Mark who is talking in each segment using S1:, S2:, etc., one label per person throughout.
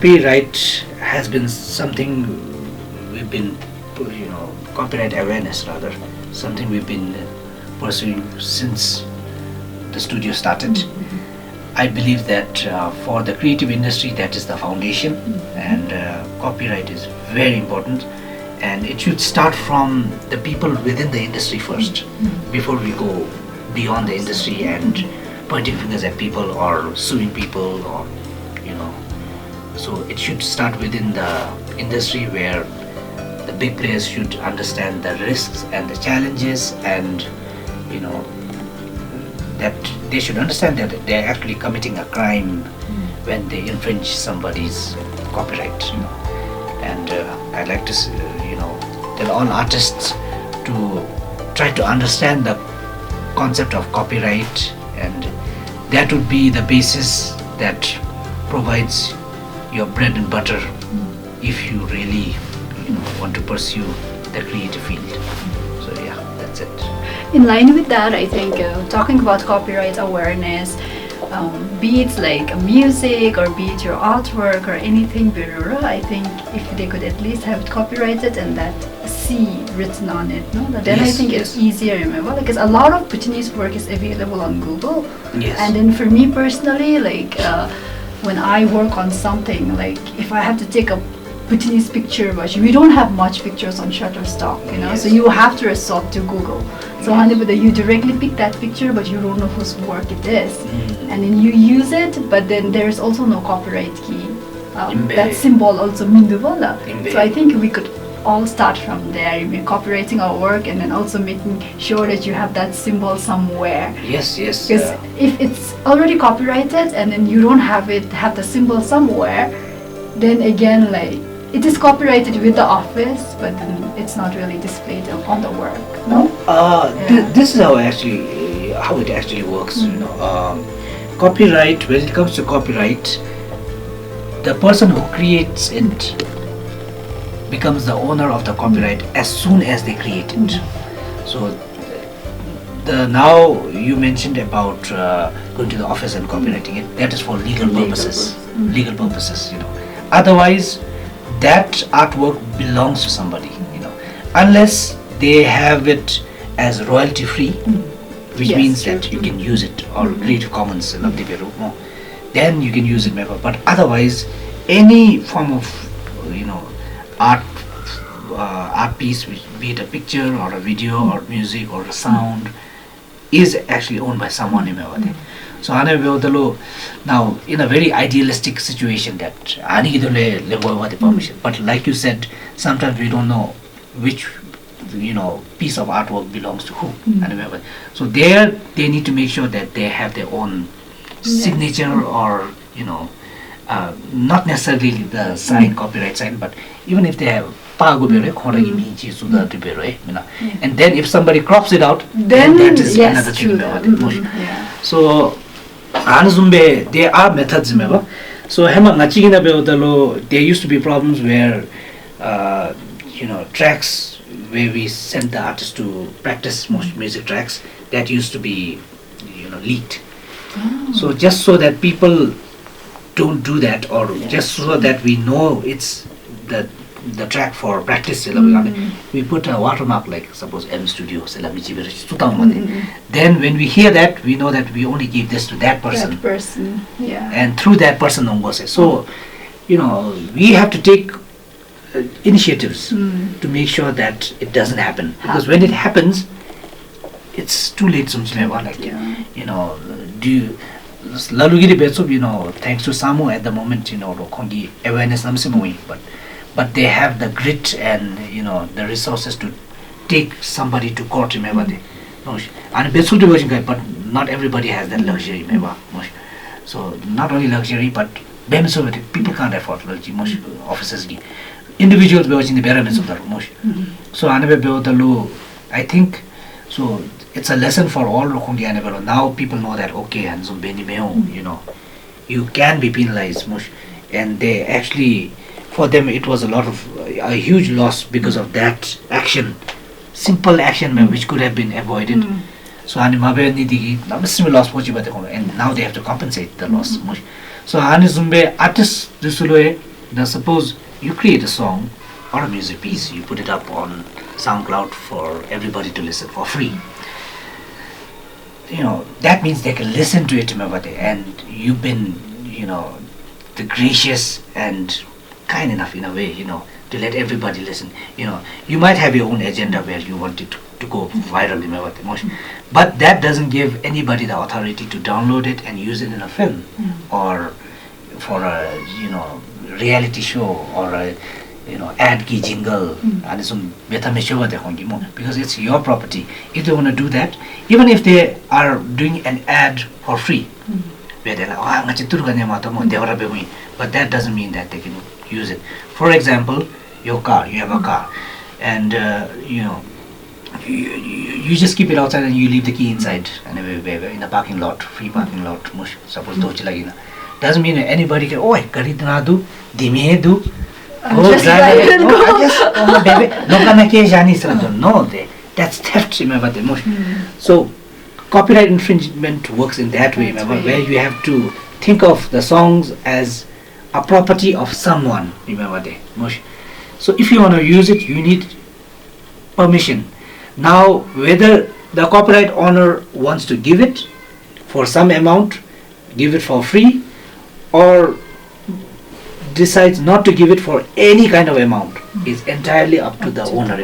S1: copyright has been something we've been, copyright awareness rather, something we've been pursuing since the studio started. I believe that for the creative industry, that is the foundation, and copyright is very important, and it should start from the people within the industry first, before we go beyond the industry and pointing fingers at people or suing people, or so it should start within the industry, where the big players should understand the risks and the challenges, and that they should understand that they're actually committing a crime when they infringe somebody's copyright. And I'd like to tell all artists to try to understand the concept of copyright, and that would be the basis that provides your bread and butter if you really want to pursue the creative field. So yeah, that's it.
S2: In line with that, I think talking about copyright awareness, be it like music or be it your artwork or anything, I think if they could at least have it copyrighted and that C written on it, then I think it's easier, remember, because a lot of Bhutanese work is available on Google. And then for me personally, like when I work on something, like if I have to take a Bhutanese picture, but we don't have much pictures on Shutterstock, so you have to resort to Google. So you directly pick that picture, but you don't know whose work it is, and then you use it, but then there's also no copyright key. That symbol also minduvola. So I think we could all start from there, copyrighting our work, and then also making sure that you have that symbol somewhere.
S1: Yes.
S2: Because if it's already copyrighted and then you don't have the symbol somewhere, then again, like, it is copyrighted with the office, but then it's not really displayed on the work. No.
S1: This is how it actually works. Copyright. When it comes to copyright, the person who creates it becomes the owner of the copyright as soon as they create it. So now you mentioned about going to the office and copywriting it. That is for legal purposes. Legal purposes. Otherwise, that artwork belongs to somebody, unless they have it as royalty free, which means that you can use it, or Creative Commons, then you can use it. But otherwise, any form of art piece, be it a picture or a video or music or a sound, is actually owned by someone. So now, in a very idealistic situation, that permission, but like you said, sometimes we don't know which piece of artwork belongs to who. So there they need to make sure that they have their own signature, or not necessarily the sign, copyright sign, but even if they have and then if somebody crops it out, then that is another thing. So there are methods. So there used to be problems where tracks where we sent the artists to practice music tracks, that used to be leaked. So just so that people don't do that, or just so that we know it's the track for practice, we put a watermark, like suppose M Studio, then when we hear that, we know that we only give this to that person. And through that person, so we have to take initiatives to make sure that it doesn't happen, because when it happens, it's too late. Thanks to Samu at the moment, awareness, but they have the grit and the resources to take somebody to court. But not everybody has that luxury. So not only luxury, but people can't afford luxury. Officers, individuals, so I think so. It's a lesson for all. Now people know that you can be penalized, and they actually, for them, it was a huge loss because of that action, simple action which could have been avoided. So and now they have to compensate the loss. So artists Now suppose you create a song or a music piece, you put it up on SoundCloud for everybody to listen for free. That means they can listen to it, and you've been, the gracious and kind enough in a way, to let everybody listen. You might have your own agenda where you want it to go viral, but that doesn't give anybody the authority to download it and use it in a film or for a, reality show or a, ad ki jingle, because it's your property. If they want to do that, even if they are doing an ad for free, where they're like, but that doesn't mean that they can use it. For example, your car, you have a car, and you just keep it outside and you leave the key inside and in the parking lot, free parking lot, suppose doesn't mean that anybody can, oh, do, no, that's theft. So copyright infringement works in that way, where you have to think of the songs as a property of someone. So if you want to use it, you need permission. Now, whether the copyright owner wants to give it for some amount, give it for free, or decides not to give it for any kind of amount, is entirely up to the owner.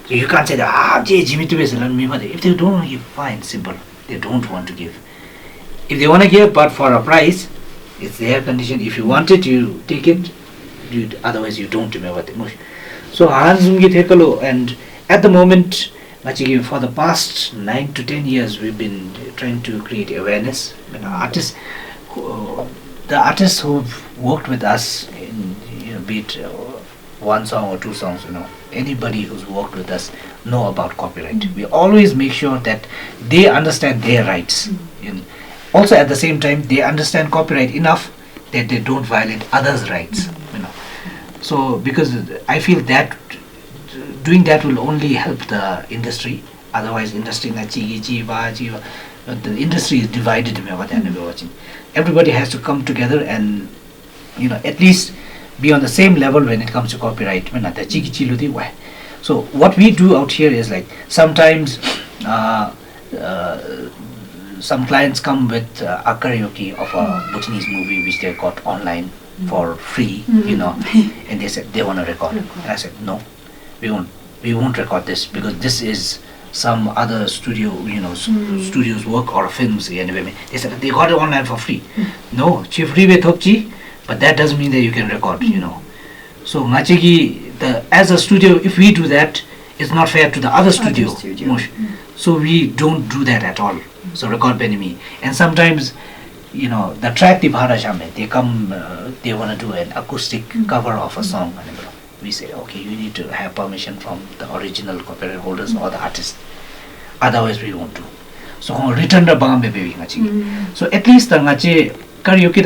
S1: So you can't say that, if they don't want to give, fine, simple. They don't want to give. If they want to give, but for a price, it's their condition. If you want it, you take it. Otherwise, you don't. So, and at the moment, for the past 9 to 10 years, we've been trying to create awareness. The artists who've worked with us in, be it one song or two songs, anybody who's worked with us know about copyright. We always make sure that they understand their rights. Also, at the same time, they understand copyright enough that they don't violate others' rights. So, because I feel that doing that will only help the industry. Otherwise, industry the industry is divided. Everybody has to come together and at least be on the same level when it comes to copyright. So what we do out here is like sometimes some clients come with a karaoke of a Bhutanese movie which they got online for free, and they said they want to record. And I said no, we won't record this because this is some other studio, studios work or films. They said they got it online for free. No, but that doesn't mean that you can record. So as a studio, if we do that, it's not fair to the other studio. So we don't do that at all. So record 𝗏𝗵𝗵. And sometimes, the track they come, they want to do an acoustic cover of a song. We say, okay, you need to have permission from the original copyright holders or the artist. Otherwise, we won't do. So, return the 𝗏𝗵𝗵. So, at least the karaoke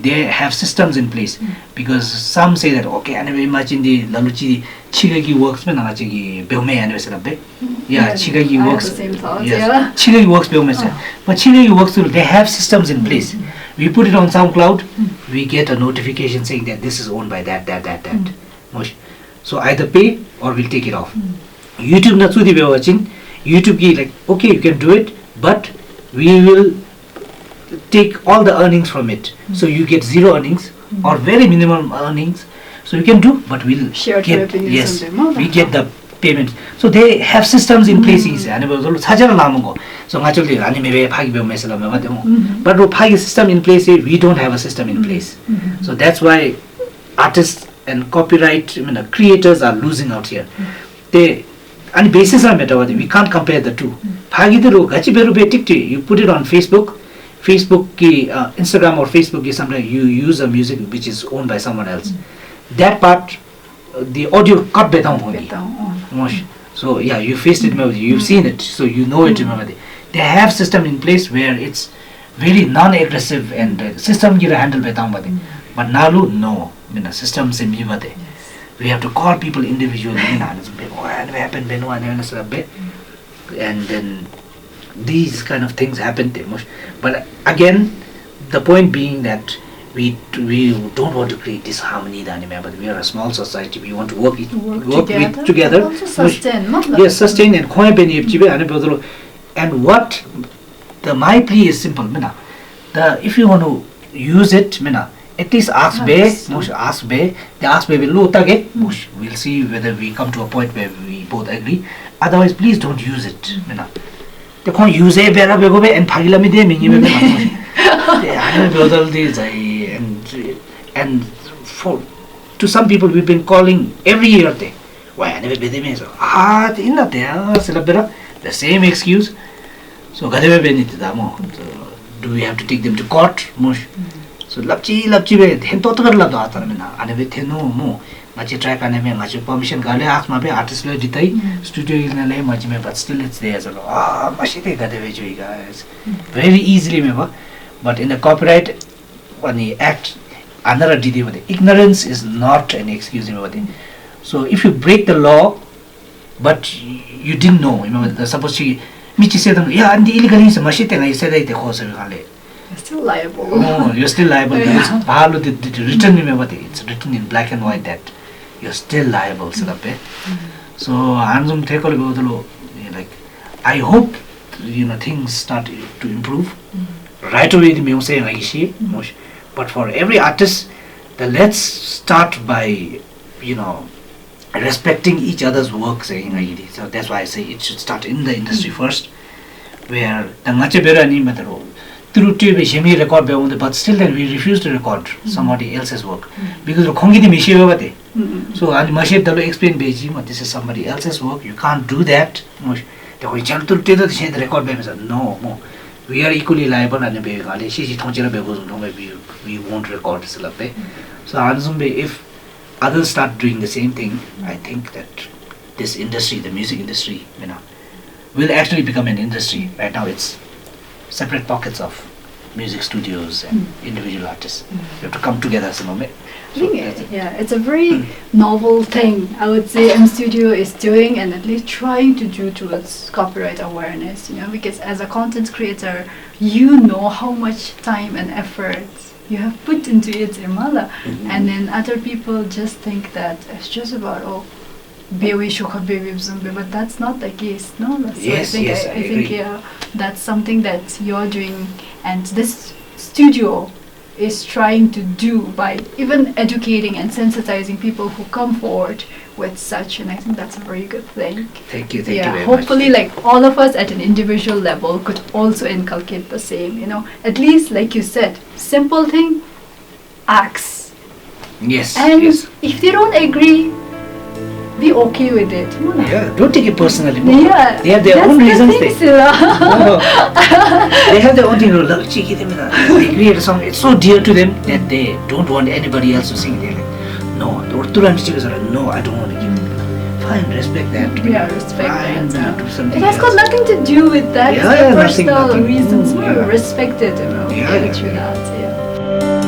S1: they have systems in place, because some say that okay, imagine the laluchi 𝗪𝗧𝗍 works 𝗪𝗪𝗘𝗥 𝗪𝗪𝗘𝗥 works. Yes, 𝗪𝗧𝗍 works but 𝗪𝗧𝗍 works, they have systems in place. We put it on SoundCloud, we get a notification saying that this is owned by that. So either pay or we'll take it off. YouTube YouTube like, okay, you can do it, but we will take all the earnings from it. So you get zero earnings or very minimum earnings. So you can do, but we'll get, yes, we get the payment. So they have systems in place. So naturally, but the system in place, we don't have a system in place. So that's why artists and copyright creators are losing out here. They and basis are better. We can't compare the two. You put it on Facebook, Instagram or Facebook is sometimes you use a music which is owned by someone else. That part, the audio cut down. So yeah, you faced it, you've seen it, so you know it. They have system in place where it's very non-aggressive and system you handle but Nalu no, system se we have to call people individually, and then these kind of things happen. But again, the point being that we don't want to create disharmony anime, but we are a small society. We want to work
S2: together.
S1: together.
S2: Also sustain.
S1: Yes, sustain and 𝗠𝘂𝘀𝗶𝗰 and what my plea is simple. If you want to use it, at least ask Bae. The ask Bae will we'll see whether we come to a point where we both agree. Otherwise, please don't use it. The can't use it and and for to some people we've been calling every year the same excuse. So do we have to take them to court? So lapchi be hento to lab da ata na ane thenu mo machi track ane me machi permission gale ask ma be artist le ditai studio in le machi me, but still it's there. So machi te gadeve joi guys very easily me but in the copyright when the act another didi with ignorance is not an excuse me. So if you break the law but you didn't know, suppose she michi said yeah and illegally so machi te ngai said it khose
S2: You're still liable.
S1: Oh, you're still liable because written, remember, it's written in black and white that you're still liable. So, like, I hope things start to improve. Right away, the say but for every artist, let's start by respecting each other's work. So that's why I say it should start in the industry first, where the through TV, she record but still then we refuse to record somebody else's work because so and Mashe explain this is somebody else's work. You can't do that. No, we are equally liable and we won't record. So if others start doing the same thing, I think that this industry, the music industry, will actually become an industry. Right now it's separate pockets of music studios and individual artists. You have to come together as a moment.
S2: It's a very novel thing I would say M Studio is doing and at least trying to do towards copyright awareness, because as a content creator you know how much time and effort you have put into it, and then other people just think that it's just about 𝗪𝗏𝗂𝗶𝗵𝗵, but that's not the case. No, that's I think that's something that you're doing, and this studio is trying to do by even educating and sensitizing people who come forward with such, and I think that's a very good thing.
S1: Thank you very
S2: hopefully
S1: much.
S2: Like all of us at an individual level could also inculcate the same, at least like you said, simple thing, ask.
S1: Yes.
S2: And if they don't agree, be okay with it.
S1: Don't take it personally.
S2: They
S1: have their own reasons. They have their own thing. They create a song. It's so dear to them that they don't want anybody else to sing. They're like, no, I don't want to give it. Fine, respect that.
S2: Respect that.
S1: Do something
S2: it has got nothing to do with that. It's their personal reasons.
S1: Respect
S2: it. Get through that.